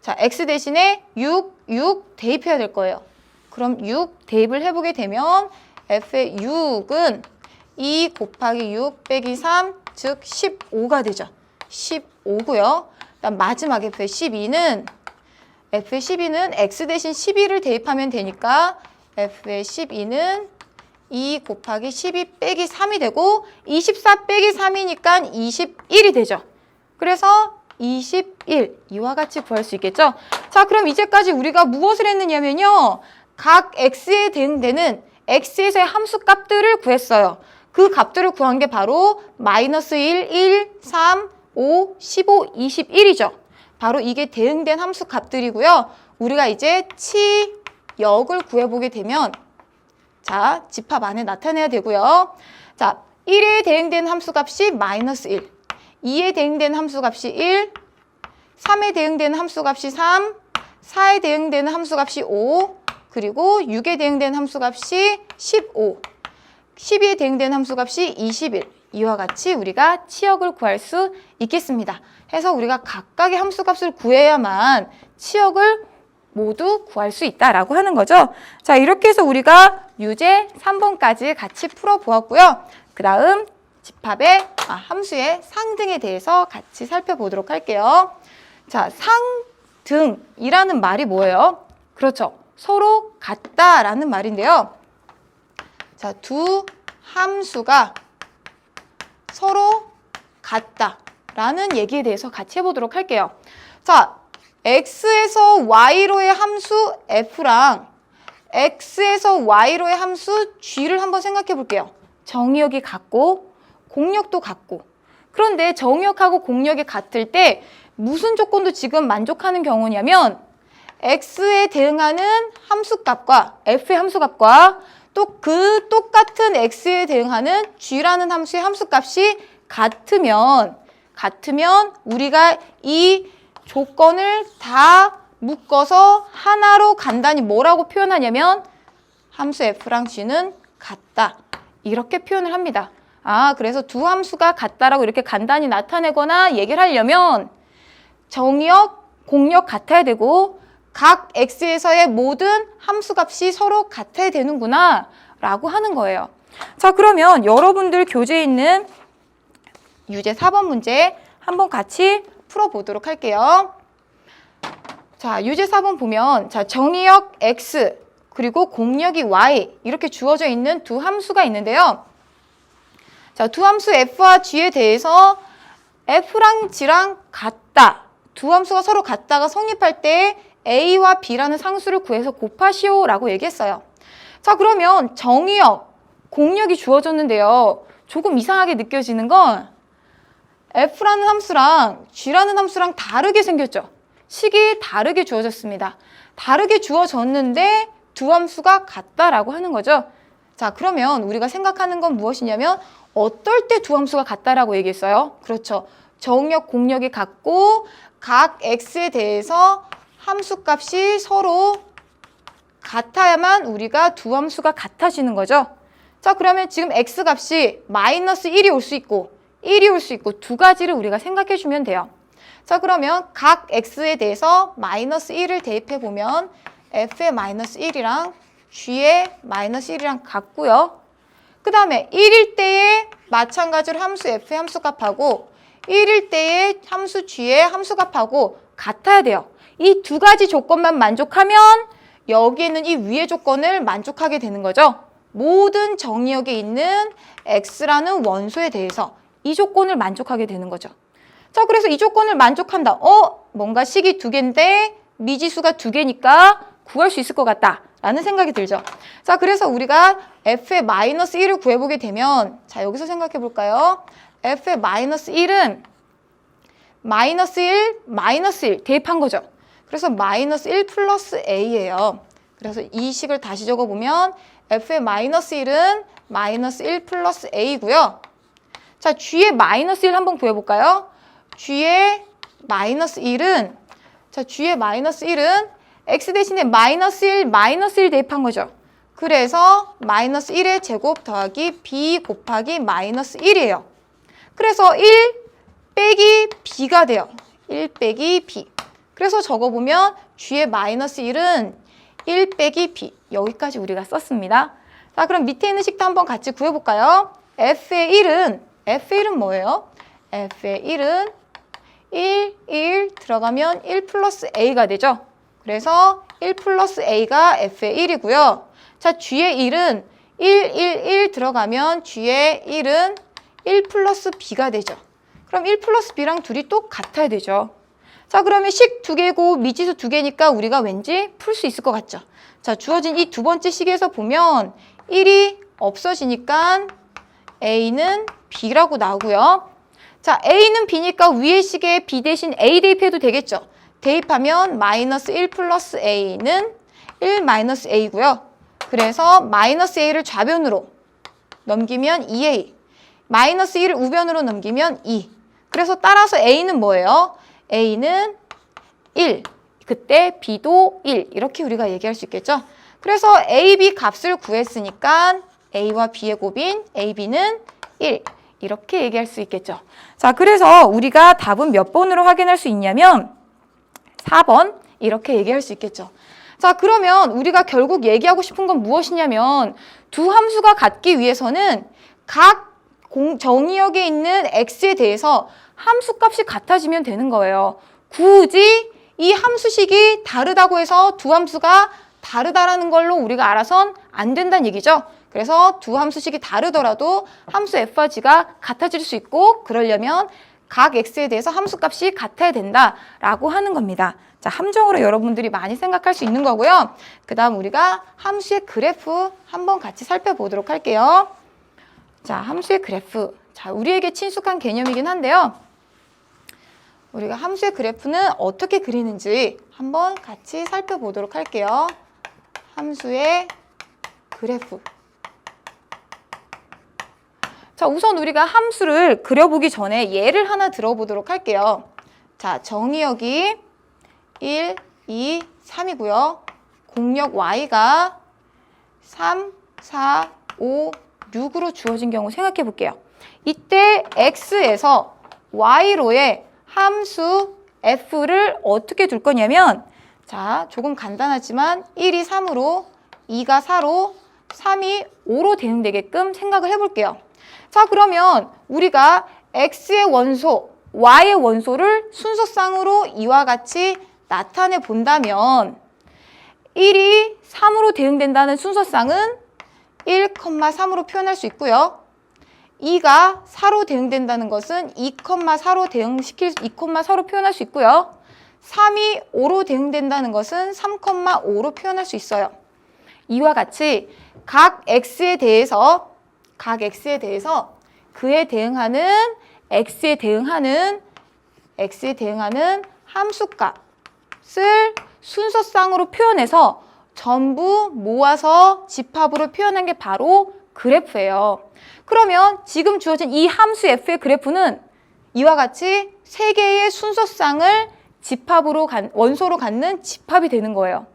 자, x 대신에 6 대입해야 될 거예요. 그럼 6 대입을 해보게 되면 f의 6은 2 곱하기 6 빼기 3, 즉 15가 되죠. 15고요. 그다음 마지막 f의 12는 x 대신 12를 대입하면 되니까 f의 12는 2 곱하기 12 빼기 3이 되고 24 빼기 3이니까 21이 되죠. 그래서 21 이와 같이 구할 수 있겠죠. 자, 그럼 이제까지 우리가 무엇을 했느냐면요. 각 x에 대응되는 x에서의 함수 값들을 구했어요. 그 값들을 구한 게 바로 마이너스 1, 1, 3, 5, 15, 21이죠. 바로 이게 대응된 함수 값들이고요. 우리가 이제 치역을 구해보게 되면 자, 집합 안에 나타내야 되고요. 자, 1에 대응된 함수값이 마이너스 1, 2에 대응되는 함수값이 1, 3에 대응되는 함수값이 3, 4에 대응되는 함수값이 5, 그리고 6에 대응되는 함수값이 15, 12에 대응되는 함수값이 21. 이와 같이 우리가 치역을 구할 수 있겠습니다. 해서 우리가 각각의 함수값을 구해야만 치역을 모두 구할 수 있다라고 하는 거죠. 자, 이렇게 해서 우리가 유제 3번까지 같이 풀어보았고요. 그 다음 집합의 함수의 상등에 대해서 같이 살펴보도록 할게요. 자, 상등이라는 말이 뭐예요? 그렇죠. 서로 같다라는 말인데요. 자, 두 함수가 서로 같다라는 얘기에 대해서 같이 해보도록 할게요. 자, x에서 y로의 함수 f랑 x에서 y로의 함수 g를 한번 생각해 볼게요. 정의역이 같고 공역도 같고, 그런데 정의역하고 공역이 같을 때 무슨 조건도 지금 만족하는 경우냐면 x에 대응하는 함수값과 f의 함수값과 또 그 똑같은 x에 대응하는 g라는 함수의 함수값이 같으면 우리가 이 조건을 다 묶어서 하나로 간단히 뭐라고 표현하냐면 함수 f랑 g는 같다, 이렇게 표현을 합니다. 그래서 두 함수가 같다라고 이렇게 간단히 나타내거나 얘기를 하려면 정의역, 공역 같아야 되고 각 x에서의 모든 함수값이 서로 같아야 되는구나 라고 하는 거예요. 자, 그러면 여러분들 교재에 있는 유제 4번 문제 한번 같이 풀어보도록 할게요. 자, 유제 4번 보면 자, 정의역 x 그리고 공역이 y 이렇게 주어져 있는 두 함수가 있는데요. 자, 두 함수 f와 g에 대해서 f랑 g랑 같다, 두 함수가 서로 같다가 성립할 때 a와 b라는 상수를 구해서 곱하시오 라고 얘기했어요. 자, 그러면 정의역, 공역이 주어졌는데요. 조금 이상하게 느껴지는 건 f라는 함수랑 g라는 함수랑 다르게 생겼죠. 식이 다르게 주어졌습니다. 다르게 주어졌는데 두 함수가 같다라고 하는 거죠. 자, 그러면 우리가 생각하는 건 무엇이냐면 어떨 때 두 함수가 같다라고 얘기했어요? 그렇죠. 정의역, 공역이 같고 각 x에 대해서 함수값이 서로 같아야만 우리가 두 함수가 같아지는 거죠. 자, 그러면 지금 x값이 마이너스 1이 올 수 있고 1이 올 수 있고 두 가지를 우리가 생각해 주면 돼요. 자, 그러면 각 x에 대해서 마이너스 1을 대입해 보면 f의 마이너스 1이랑 g의 마이너스 1이랑 같고요. 그 다음에 1일 때에 마찬가지로 함수 f의 함수값하고 1일 때에 함수 g의 함수값하고 같아야 돼요. 이 두 가지 조건만 만족하면 여기 있는 이 위의 조건을 만족하게 되는 거죠. 모든 정의역에 있는 x라는 원소에 대해서 이 조건을 만족하게 되는 거죠. 자, 그래서 이 조건을 만족한다. 뭔가 식이 두 개인데 미지수가 두 개니까 구할 수 있을 것 같다 라는 생각이 들죠. 자, 그래서 우리가 f의 마이너스 1을 구해보게 되면 자, 여기서 생각해 볼까요? f의 마이너스 1은 마이너스 1 대입한 거죠. 그래서 마이너스 1 플러스 a예요. 그래서 이 식을 다시 적어보면 f의 마이너스 1은 마이너스 1 플러스 a고요. 자, g의 마이너스 1 한번 구해볼까요? g의 마이너스 1은 x 대신에 마이너스 1 대입한 거죠. 그래서 마이너스 1의 제곱 더하기 b 곱하기 마이너스 1이에요. 그래서 1 빼기 b가 돼요. 1 빼기 b. 그래서 적어보면 g의 마이너스 1은 1 빼기 b. 여기까지 우리가 썼습니다. 자, 그럼 밑에 있는 식도 한번 같이 구해볼까요? f의 1은 뭐예요? f의 1은 1 들어가면 1 플러스 a가 되죠. 그래서 1 플러스 a가 f의 1이고요. 자, g의 1은 1 들어가면 g의 1은 1 플러스 b가 되죠. 그럼 1 플러스 b랑 둘이 또 같아야 되죠. 자, 그러면 식 두 개고 미지수 두 개니까 우리가 왠지 풀 수 있을 것 같죠. 자, 주어진 이 두 번째 식에서 보면 1이 없어지니까 A는 B라고 나오고요. 자, A는 B니까 위의 식에 B 대신 A 대입해도 되겠죠. 대입하면 마이너스 1 플러스 A는 1 마이너스 A고요. 그래서 마이너스 A를 좌변으로 넘기면 2A, 마이너스 1을 우변으로 넘기면 2. 그래서 따라서 A는 뭐예요? A는 1. 그때 B도 1. 이렇게 우리가 얘기할 수 있겠죠? 그래서 A, B 값을 구했으니까 A와 B의 곱인 AB는 1. 이렇게 얘기할 수 있겠죠. 자, 그래서 우리가 답은 몇 번으로 확인할 수 있냐면 4번 이렇게 얘기할 수 있겠죠. 자, 그러면 우리가 결국 얘기하고 싶은 건 무엇이냐면 두 함수가 같기 위해서는 각 정의역에 있는 x에 대해서 함수값이 같아지면 되는 거예요. 굳이 이 함수식이 다르다고 해서 두 함수가 다르다라는 걸로 우리가 알아선 안 된다는 얘기죠. 그래서 두 함수식이 다르더라도 함수 f와 g가 같아질 수 있고 그러려면 각 x에 대해서 함수값이 같아야 된다라고 하는 겁니다. 자, 함정으로 여러분들이 많이 생각할 수 있는 거고요. 그 다음 우리가 함수의 그래프 한번 같이 살펴보도록 할게요. 자, 함수의 그래프. 자, 우리에게 친숙한 개념이긴 한데요. 우리가 함수의 그래프는 어떻게 그리는지 한번 같이 살펴보도록 할게요. 함수의 그래프. 자, 우선 우리가 함수를 그려보기 전에 예를 하나 들어보도록 할게요. 자, 정의역이 1, 2, 3이고요. 공역 y가 3, 4, 5, 6으로 주어진 경우 생각해 볼게요. 이때 x에서 y로의 함수 f를 어떻게 둘 거냐면 자, 조금 간단하지만 1이 3으로 2가 4로 3이 5로 대응되게끔 생각을 해볼게요. 자, 그러면 우리가 x의 원소, y의 원소를 순서상으로 이와 같이 나타내 본다면 1이 3으로 대응된다는 순서상은 1,3으로 표현할 수 있고요. 2가 4로 대응된다는 것은 2,4로 표현할 수 있고요. 3이 5로 대응된다는 것은 3,5로 표현할 수 있어요. 이와 같이 각 x에 대해서 그에 대응하는 x에 대응하는 함수값을 순서상으로 표현해서 전부 모아서 집합으로 표현한 게 바로 그래프예요. 그러면 지금 주어진 이 함수 f의 그래프는 이와 같이 세 개의 순서상을 원소로 갖는 집합이 되는 거예요.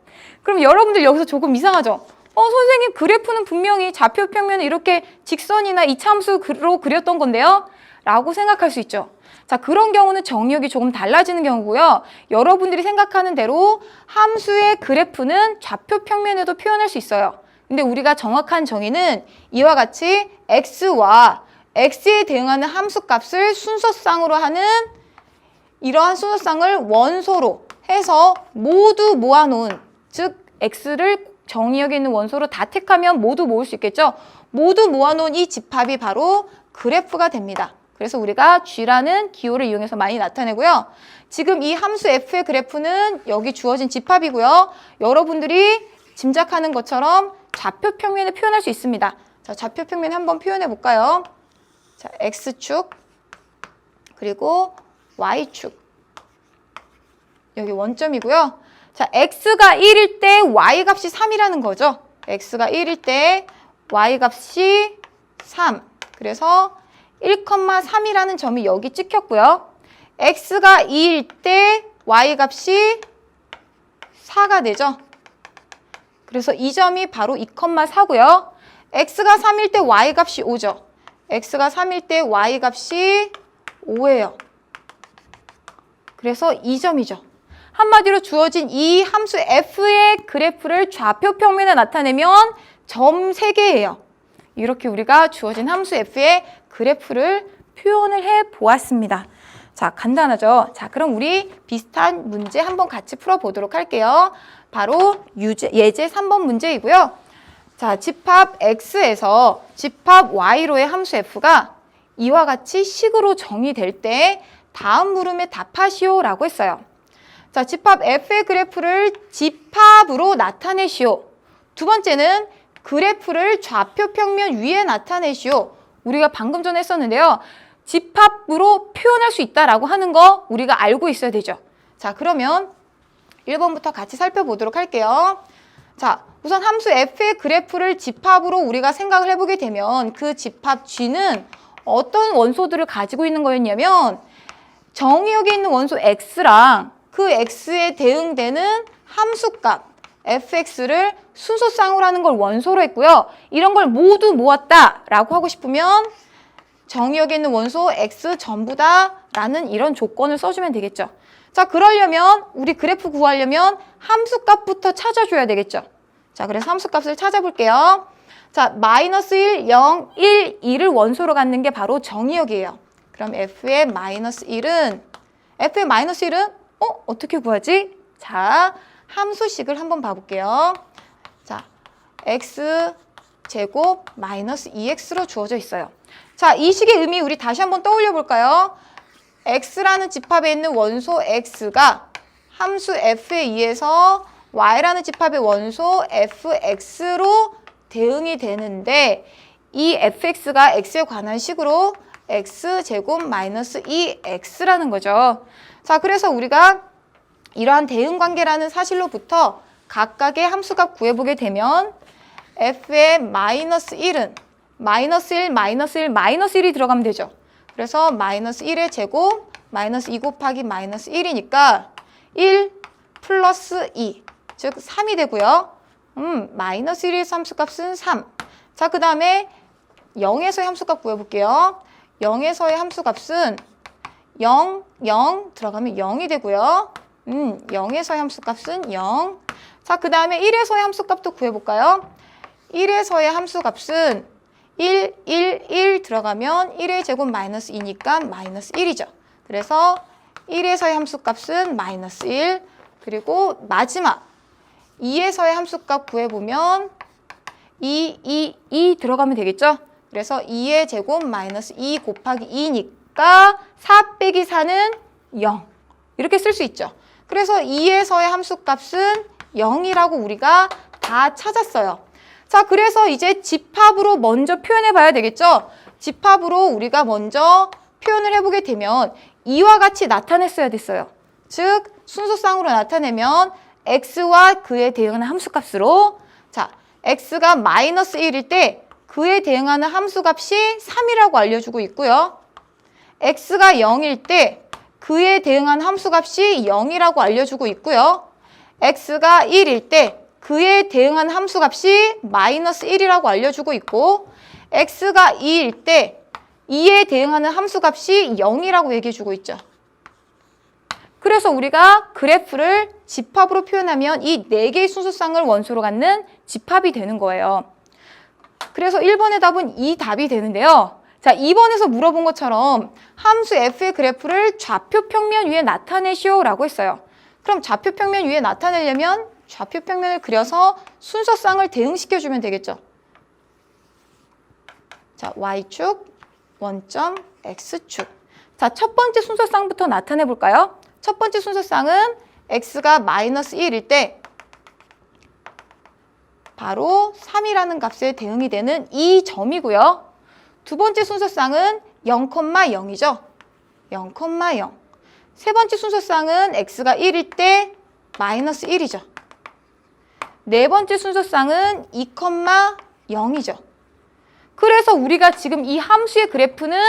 그럼 여러분들 여기서 조금 이상하죠? 선생님 그래프는 분명히 좌표 평면을 이렇게 직선이나 이차함수로 그렸던 건데요? 라고 생각할 수 있죠. 자, 그런 경우는 정의역이 조금 달라지는 경우고요. 여러분들이 생각하는 대로 함수의 그래프는 좌표 평면에도 표현할 수 있어요. 근데 우리가 정확한 정의는 이와 같이 x와 x에 대응하는 함수값을 순서상으로 하는 이러한 순서상을 원소로 해서 모두 모아놓은, 즉 x를 정의역에 있는 원소로 다 택하면 모두 모을 수 있겠죠. 모두 모아놓은 이 집합이 바로 그래프가 됩니다. 그래서 우리가 g라는 기호를 이용해서 많이 나타내고요. 지금 이 함수 f의 그래프는 여기 주어진 집합이고요. 여러분들이 짐작하는 것처럼 좌표 평면에 표현할 수 있습니다. 자, 좌표 평면 한번 표현해 볼까요? 자, x축 그리고 y축 여기 원점이고요. 자, x가 1일 때 y값이 3이라는 거죠. x가 1일 때 y값이 3. 그래서 1,3이라는 점이 여기 찍혔고요. x가 2일 때 y값이 4가 되죠. 그래서 이 점이 바로 2,4고요. x가 3일 때 y값이 5죠. x가 3일 때 y값이 5예요. 그래서 이 점이죠. 한마디로 주어진 이 함수 f의 그래프를 좌표 평면에 나타내면 점 3개예요. 이렇게 우리가 주어진 함수 f의 그래프를 표현을 해 보았습니다. 자, 간단하죠? 자, 그럼 우리 비슷한 문제 한번 같이 풀어보도록 할게요. 바로 예제 3번 문제이고요. 자, 집합 x에서 집합 y로의 함수 f가 이와 같이 식으로 정의될 때 다음 물음에 답하시오 라고 했어요. 자, 집합 f의 그래프를 집합으로 나타내시오. 두 번째는 그래프를 좌표 평면 위에 나타내시오. 우리가 방금 전에 했었는데요. 집합으로 표현할 수 있다라고 하는 거 우리가 알고 있어야 되죠. 자, 그러면 1번부터 같이 살펴보도록 할게요. 자, 우선 함수 f의 그래프를 집합으로 우리가 생각을 해보게 되면 그 집합 G는 어떤 원소들을 가지고 있는 거였냐면 정의역에 있는 원소 x랑 그 x에 대응되는 함수값 fx를 순서쌍으로 하는 걸 원소로 했고요. 이런 걸 모두 모았다라고 하고 싶으면 정의역에 있는 원소 x 전부 다라는 이런 조건을 써주면 되겠죠. 자, 그러려면 우리 그래프 구하려면 함수값부터 찾아줘야 되겠죠. 자, 그래서 함수값을 찾아볼게요. 자, 마이너스 1, 0, 1, 2를 원소로 갖는 게 바로 정의역이에요. 그럼 f의 마이너스 1은 어떻게 구하지? 자, 함수식을 한번 봐볼게요. 자, x 제곱 마이너스 2x로 주어져 있어요. 자, 이 식의 의미 우리 다시 한번 떠올려 볼까요? x라는 집합에 있는 원소 x가 함수 f에 의해서 y라는 집합의 원소 fx로 대응이 되는데 이 fx가 x에 관한 식으로 x제곱 마이너스 2x라는 거죠. 자, 그래서 우리가 이러한 대응관계라는 사실로부터 각각의 함수값 구해보게 되면 f의 마이너스 1은 마이너스 1, 마이너스 1, 마이너스 1이 들어가면 되죠. 그래서 마이너스 1의 제곱 마이너스 2 곱하기 마이너스 1이니까 1 플러스 2, 즉 3이 되고요. 마이너스 1의 함수값은 3. 자, 그 다음에 0에서의 함수값 구해볼게요. 0에서의 함수값은 0, 0 들어가면 0이 되고요. 0에서의 함수값은 0. 자, 그 다음에 1에서의 함수값도 구해볼까요? 1에서의 함수값은 1, 1, 1 들어가면 1의 제곱 마이너스 2니까 마이너스 1이죠. 그래서 1에서의 함수값은 마이너스 1. 그리고 마지막 2에서의 함수값 구해보면 2 들어가면 되겠죠? 그래서 2의 제곱 마이너스 2 곱하기 2니까 4 빼기 4는 0. 이렇게 쓸 수 있죠. 그래서 2에서의 함수값은 0이라고 우리가 다 찾았어요. 자, 그래서 이제 집합으로 먼저 표현해 봐야 되겠죠? 집합으로 우리가 먼저 표현을 해보게 되면 이와 같이 나타냈어야 됐어요. 즉, 순서쌍으로 나타내면 x와 그에 대응하는 함수값으로, 자, x가 마이너스 1일 때 그에 대응하는 함수값이 3이라고 알려주고 있고요. x가 0일 때 그에 대응하는 함수값이 0이라고 알려주고 있고요. x가 1일 때 그에 대응하는 함수값이 마이너스 1이라고 알려주고 있고, x가 2일 때 2에 대응하는 함수값이 0이라고 얘기해주고 있죠. 그래서 우리가 그래프를 집합으로 표현하면 이 4개의 순서쌍을 원소로 갖는 집합이 되는 거예요. 그래서 1번의 답은 이 답이 되는데요. 자, 2번에서 물어본 것처럼 함수 f의 그래프를 좌표 평면 위에 나타내시오 라고 했어요. 그럼 좌표 평면 위에 나타내려면 좌표 평면을 그려서 순서쌍을 대응시켜주면 되겠죠. 자, y축, 원점, x축. 자, 첫 번째 순서쌍부터 나타내 볼까요? 첫 번째 순서쌍은 x가 마이너스 1일 때 바로 3이라는 값에 대응이 되는 이 점이고요. 두 번째 순서쌍은 0,0이죠. 0,0. 세 번째 순서쌍은 x가 1일 때 마이너스 1이죠. 네 번째 순서쌍은 2,0이죠. 그래서 우리가 지금 이 함수의 그래프는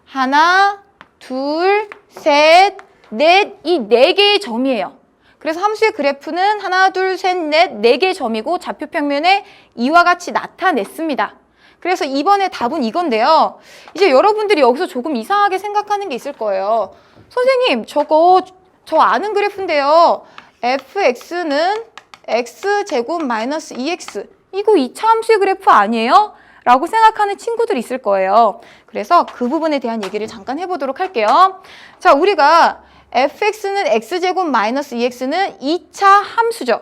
하나, 둘, 셋, 넷, 이 4개의 점이에요. 그래서 함수의 그래프는 하나, 둘, 셋, 넷, 4개의 점이고 좌표 평면에 이와 같이 나타냈습니다. 그래서 이번에 답은 이건데요. 이제 여러분들이 여기서 조금 이상하게 생각하는 게 있을 거예요. 선생님, 저 아는 그래프인데요. fx는 x제곱 마이너스 2x. 이거 2차 함수의 그래프 아니에요? 라고 생각하는 친구들이 있을 거예요. 그래서 그 부분에 대한 얘기를 잠깐 해보도록 할게요. 자, 우리가 fx는 x제곱 마이너스 2x는 2차 함수죠.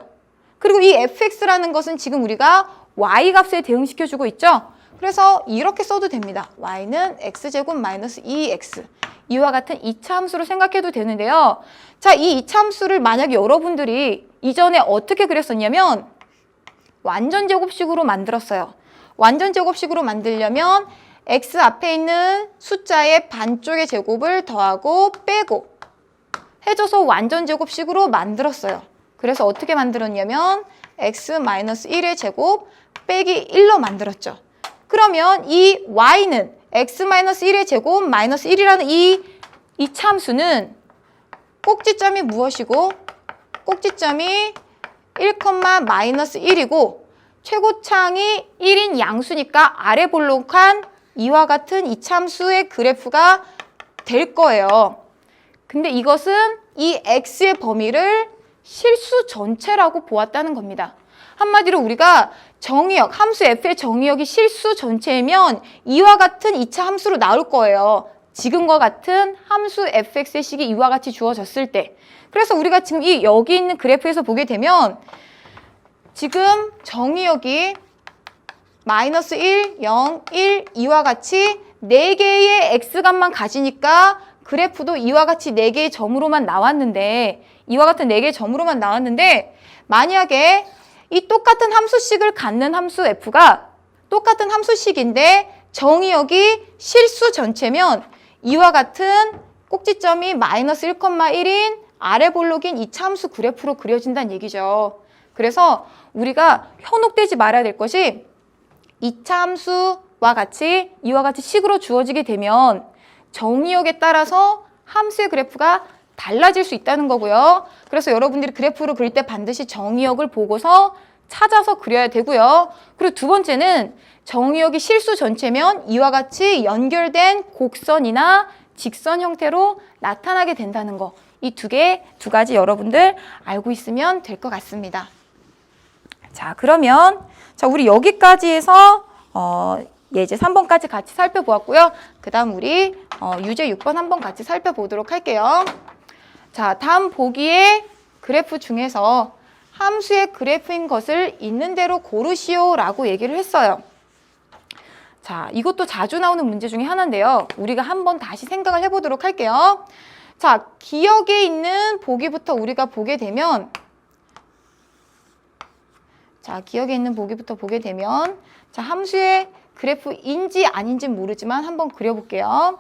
그리고 이 fx라는 것은 지금 우리가 y 값에 대응시켜주고 있죠. 그래서 이렇게 써도 됩니다. y는 x제곱 마이너스 2x. 이와 같은 2차 함수로 생각해도 되는데요. 자, 이 2차 함수를 만약에 여러분들이 이전에 어떻게 그렸었냐면 완전 제곱식으로 만들었어요. 완전 제곱식으로 만들려면 x 앞에 있는 숫자의 반쪽의 제곱을 더하고 빼고 해줘서 완전 제곱식으로 만들었어요. 그래서 어떻게 만들었냐면 x-1의 제곱 빼기 1로 만들었죠. 그러면 이 y는 x-1의 제곱 마이너스 1이라는 이 참수는 꼭지점이 무엇이고 꼭지점이 1,-1이고 최고창이 1인 양수니까 아래 볼록한 이와 같은 이 참수의 그래프가 될 거예요. 근데 이것은 이 x의 범위를 실수 전체라고 보았다는 겁니다. 한마디로 우리가 정의역, 함수 f의 정의역이 실수 전체이면 이와 같은 2차 함수로 나올 거예요. 지금과 같은 함수 fx의 식이 이와 같이 주어졌을 때. 그래서 우리가 지금 여기 있는 그래프에서 보게 되면 지금 정의역이 마이너스 1, 0, 1, 2와 같이 4개의 x값만 가지니까 그래프도 이와 같이 4개의 점으로만 나왔는데 이와 같은 4개의 점으로만 나왔는데 만약에 이 똑같은 함수식을 갖는 함수 f가 똑같은 함수식인데 정의역이 실수 전체면 이와 같은 꼭지점이 마이너스 1,1인 아래 볼록인 이 참수 그래프로 그려진다는 얘기죠. 그래서 우리가 현혹되지 말아야 될 것이 이 참수와 같이 이와 같이 식으로 주어지게 되면 정의역에 따라서 함수의 그래프가 달라질 수 있다는 거고요. 그래서 여러분들이 그래프를 그릴 때 반드시 정의역을 보고서 찾아서 그려야 되고요. 그리고 두 번째는 정의역이 실수 전체면 이와 같이 연결된 곡선이나 직선 형태로 나타나게 된다는 거. 이 두 가지 여러분들 알고 있으면 될 것 같습니다. 자, 그러면 우리 여기까지 해서 예제 3번까지 같이 살펴보았고요. 그 다음 우리 유제 6번 한번 같이 살펴보도록 할게요. 자, 다음 보기의 그래프 중에서 함수의 그래프인 것을 있는 대로 고르시오 라고 얘기를 했어요. 자, 이것도 자주 나오는 문제 중에 하나인데요. 우리가 한번 다시 생각을 해보도록 할게요. 자, 기억에 있는 보기부터 우리가 보게 되면 자, 함수의 그래프인지 아닌지 모르지만 한번 그려볼게요.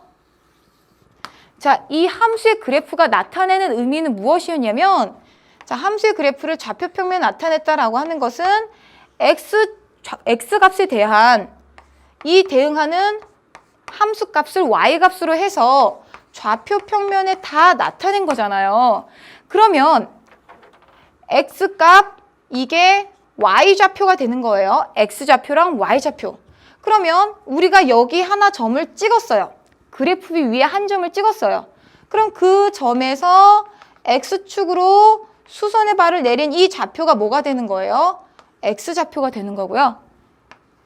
자, 이 함수의 그래프가 나타내는 의미는 무엇이었냐면 자, 함수의 그래프를 좌표평면에 나타냈다라고 하는 것은 x값에 대한 이 대응하는 함수값을 y값으로 해서 좌표평면에 다 나타낸 거잖아요. 그러면 x값 이게 y좌표가 되는 거예요. x좌표랑 y좌표. 그러면 우리가 여기 하나 점을 찍었어요. 그래프 위에 한 점을 찍었어요. 그럼 그 점에서 x축으로 수선의 발을 내린 이 좌표가 뭐가 되는 거예요? x좌표가 되는 거고요.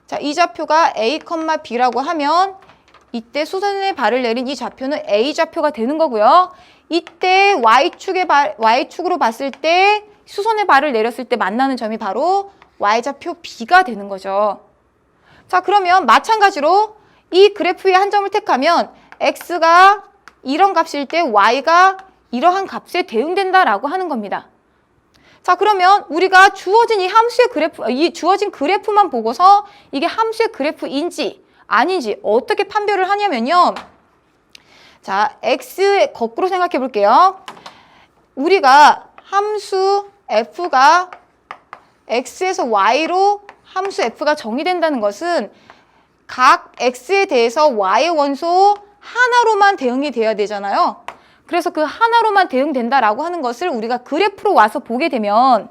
자, 이 좌표가 a, b라고 하면 이때 수선의 발을 내린 이 좌표는 a좌표가 되는 거고요. 이때 y축으로 봤을 때 수선의 발을 내렸을 때 만나는 점이 바로 y좌표 b가 되는 거죠. 자, 그러면 마찬가지로 이 그래프의 한 점을 택하면 x가 이런 값일 때 y가 이러한 값에 대응된다라고 하는 겁니다. 자, 그러면 우리가 주어진 이 주어진 그래프만 보고서 이게 함수의 그래프인지 아닌지 어떻게 판별을 하냐면요. 자, x의 거꾸로 생각해 볼게요. 우리가 함수 f가 x에서 y로 함수 f가 정의된다는 것은 각 x에 대해서 y의 원소 하나로만 대응이 돼야 되잖아요. 그래서 그 하나로만 대응된다라고 하는 것을 우리가 그래프로 와서 보게 되면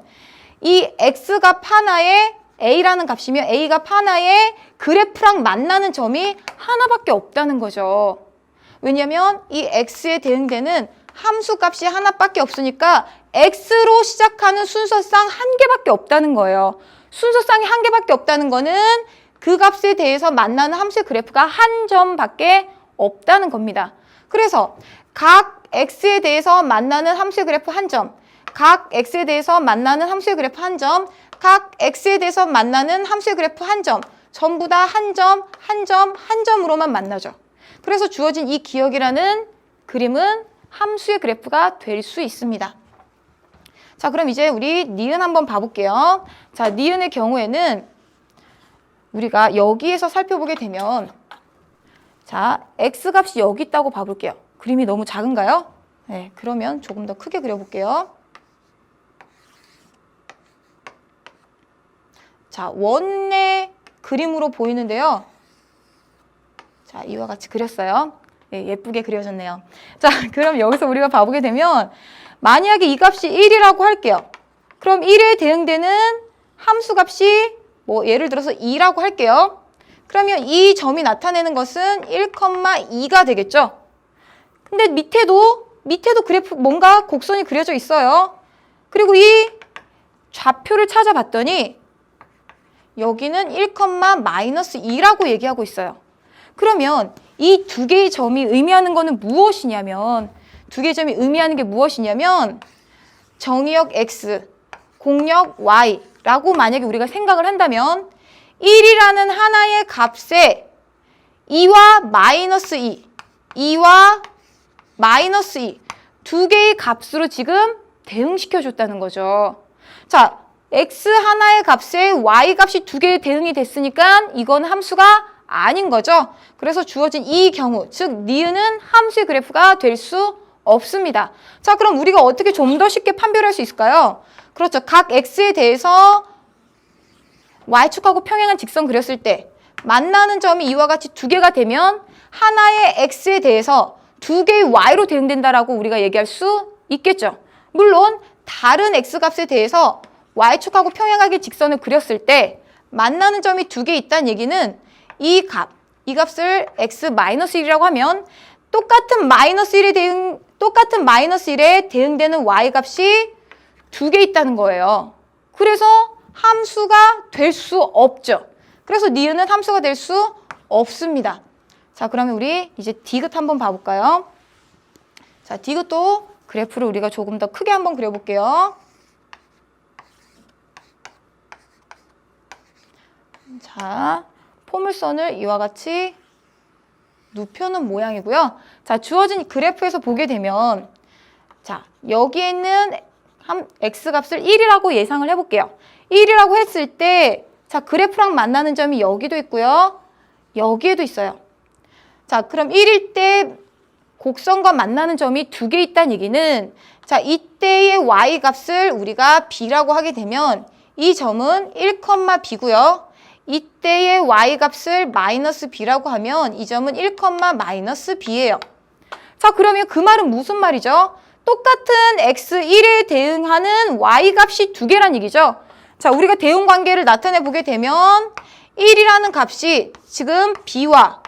이 x값 하나에 a라는 값이면 a값 하나에 그래프랑 만나는 점이 하나밖에 없다는 거죠. 왜냐면 이 x에 대응되는 함수값이 하나밖에 없으니까 x로 시작하는 순서상 한 개밖에 없다는 거예요. 순서상이 한 개밖에 없다는 거는 그 값에 대해서 만나는 함수의 그래프가 한 점밖에 없다는 겁니다. 그래서 각 x에 대해서 만나는 함수의 그래프 한 점, 각 x에 대해서 만나는 함수의 그래프 한 점, 각 x에 대해서 만나는 함수의 그래프 한 점, 전부 다 한 점, 한 점, 한 점으로만 만나죠. 그래서 주어진 이 기억이라는 그림은 함수의 그래프가 될 수 있습니다. 자, 그럼 이제 우리 니은 한번 봐볼게요. 자, 니은의 경우에는 우리가 여기에서 살펴보게 되면 자, x값이 여기 있다고 봐볼게요. 그림이 너무 작은가요? 네, 그러면 조금 더 크게 그려볼게요. 자, 원의 그림으로 보이는데요. 자, 이와 같이 그렸어요. 네, 예쁘게 그려졌네요. 자, 그럼 여기서 우리가 봐보게 되면 만약에 이 값이 1이라고 할게요. 그럼 1에 대응되는 함수값이 뭐 예를 들어서 2라고 할게요. 그러면 이 점이 나타내는 것은 1,2가 되겠죠. 근데 밑에도 그래프 뭔가 곡선이 그려져 있어요. 그리고 이 좌표를 찾아봤더니 여기는 1,-2라고 얘기하고 있어요. 그러면 이 두 개의 점이 의미하는 거는 무엇이냐면 정의역 x, 공역 y라고 만약에 우리가 생각을 한다면 1이라는 하나의 값에 2와 마이너스 2와 마이너스 2 두 개의 값으로 지금 대응시켜 줬다는 거죠. 자, x 하나의 값에 y 값이 두 개의 대응이 됐으니까 이건 함수가 아닌 거죠. 그래서 주어진 이 경우, 즉 니은은 함수의 그래프가 될 수 없습니다. 자, 그럼 우리가 어떻게 좀 더 쉽게 판별할 수 있을까요? 그렇죠. 각 x에 대해서 y축하고 평행한 직선 그렸을 때 만나는 점이 이와 같이 두 개가 되면 하나의 x에 대해서 두 개의 y로 대응된다라고 우리가 얘기할 수 있겠죠. 물론 다른 x값에 대해서 y축하고 평행하게 직선을 그렸을 때 만나는 점이 두 개 있다는 얘기는 이 값을 x-1이라고 하면 똑같은 마이너스 1에 대응되는 y값이 두 개 있다는 거예요. 그래서 함수가 될 수 없죠. 그래서 니은은 함수가 될 수 없습니다. 자, 그러면 우리 이제 디귿 한번 봐볼까요? 자, 디귿도 그래프를 우리가 조금 더 크게 한번 그려볼게요. 자, 포물선을 이와 같이 눕혀놓은 모양이고요. 자, 주어진 그래프에서 보게 되면 자, 여기에 있는 x값을 1이라고 예상을 해볼게요. 1이라고 했을 때 자, 그래프랑 만나는 점이 여기도 있고요. 여기에도 있어요. 자, 그럼 1일 때 곡선과 만나는 점이 두 개 있다는 얘기는 자, 이때의 y값을 우리가 b라고 하게 되면 이 점은 1,b고요. 이때의 y값을 마이너스 b라고 하면 이 점은 1,-b예요. 자, 그러면 그 말은 무슨 말이죠? 똑같은 x1에 대응하는 y값이 두 개란 얘기죠. 자, 우리가 대응 관계를 나타내 보게 되면 1이라는 값이 지금 b와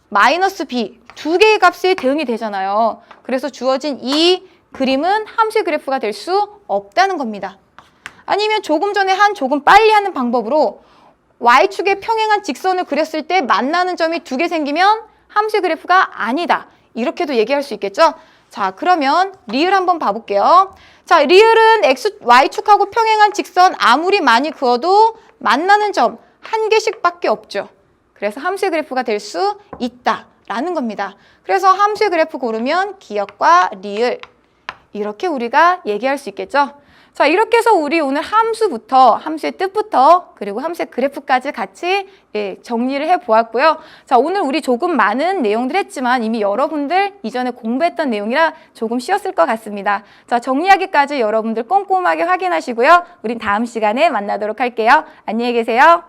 마이너스 b 두 개의 값에 대응이 되잖아요. 그래서 주어진 이 그림은 함수의 그래프가 될 수 없다는 겁니다. 아니면 조금 전에 조금 빨리 하는 방법으로 y축에 평행한 직선을 그렸을 때 만나는 점이 두 개 생기면 함수의 그래프가 아니다. 이렇게도 얘기할 수 있겠죠? 자, 그러면 리을 한번 봐볼게요. 자, 리을은 y축하고 평행한 직선 아무리 많이 그어도 만나는 점 한 개씩밖에 없죠. 그래서 함수의 그래프가 될 수 있다라는 겁니다. 그래서 함수의 그래프 고르면 기역과 리을 이렇게 우리가 얘기할 수 있겠죠. 자, 이렇게 해서 우리 오늘 함수의 뜻부터 그리고 함수의 그래프까지 같이 정리를 해보았고요. 자, 오늘 우리 조금 많은 내용들 했지만 이미 여러분들 이전에 공부했던 내용이라 조금 쉬웠을 것 같습니다. 자, 정리하기까지 여러분들 꼼꼼하게 확인하시고요. 우린 다음 시간에 만나도록 할게요. 안녕히 계세요.